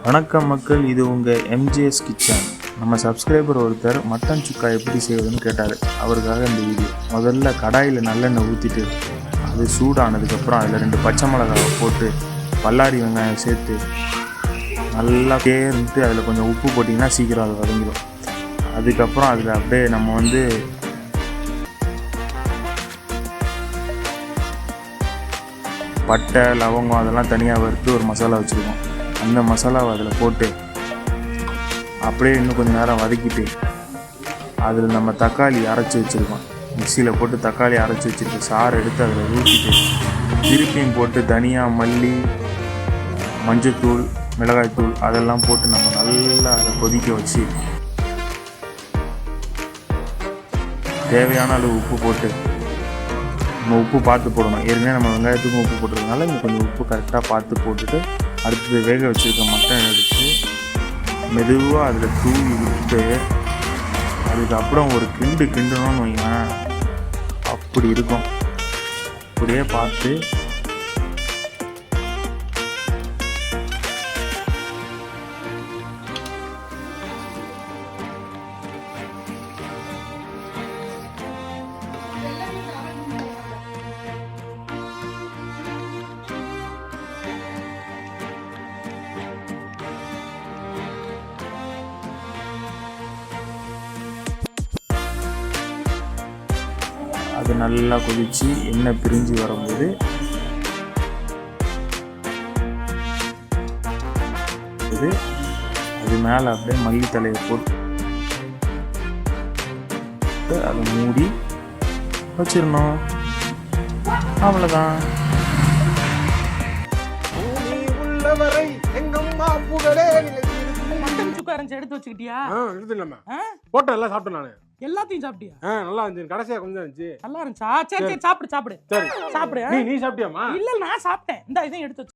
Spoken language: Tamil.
வணக்கம் மக்கள், இது உங்கள் எம்ஜிஎஸ் கிச்சன். நம்ம சப்ஸ்கிரைபர் ஒருத்தர் மட்டன் சுக்கா எப்படி செய்வதுன்னு கேட்டார். அவருக்காக இந்த வீடியோ. முதல்ல கடாயில் நல்லெண்ணெய் ஊற்றிட்டு அது சூடானதுக்கப்புறம் அதில் 2 பச்சை மிளகாவை போட்டு பல்லாரி வெங்காயம் சேர்த்து நல்லா தேர்ந்துட்டு அதில் கொஞ்சம் உப்பு போட்டிங்கன்னா சீக்கிரம் அது வதங்கிடும். அதுக்கப்புறம் அதில் அப்படியே நம்ம பட்டை லவங்கம் அதெல்லாம் தனியாக வறுத்து ஒரு மசாலா வச்சுருக்கோம். அந்த மசாலாவை அதில் போட்டு அப்படியே இன்னும் கொஞ்சம் நேரம் வதக்கிட்டு அதில் நம்ம தக்காளி அரைச்சி வச்சுருக்கோம். மிக்சியில் போட்டு தக்காளி அரைச்சி வச்சுருக்க சாறு எடுத்து அதில் ஊற்றிட்டு திருப்பியும் போட்டு தனியா, மல்லி, மஞ்சத்தூள், மிளகாய்த்தூள் அதெல்லாம் போட்டு நம்ம நல்லா அதை கொதிக்க வச்சு தேவையான அளவு உப்பு போட்டு நம்ம உப்பு பார்த்து போடணும். ஏற்கனவே நம்ம வெங்காயத்துக்கும் உப்பு போட்டுருக்கனால இங்கே கொஞ்சம் உப்பு கரெக்டாக பார்த்து போட்டுட்டு அடுத்தது வேக வச்சுருக்க மட்டன் எடுத்து மெதுவாக அதில் தூவி விட்டு அதுக்கப்புறம் ஒரு கிண்டணும்னு வைங்களேன், அப்படி இருக்கும். அப்படியே பார்த்து அது நல்லா கொதித்து எண்ணெய் பிரிஞ்சு வரும்போது அது மேலே அப்படியே மல்லித்தலையை போட்டு அதை மூடி வச்சிடணும். அவ்வளோதான். மட்டன் சுக்கா எடுத்து வச்சுக்கிட்டியா? எடுத்துலாமா போட்டோ எல்லாம் சாப்பிட்டேன் நானு. எல்லாத்தையும் சாப்பிட்டியா? நல்லா இருந்துச்சு. கடைசியா கொஞ்சம் இருந்துச்சு. நல்லா இருந்துச்சா? சரி சரி, சாப்பிடு. சரி சாப்பிடு. நீ சாப்பிட்டியாமா? இல்ல, நான் சாப்பிட்டேன். இந்த இதையும் எடுத்து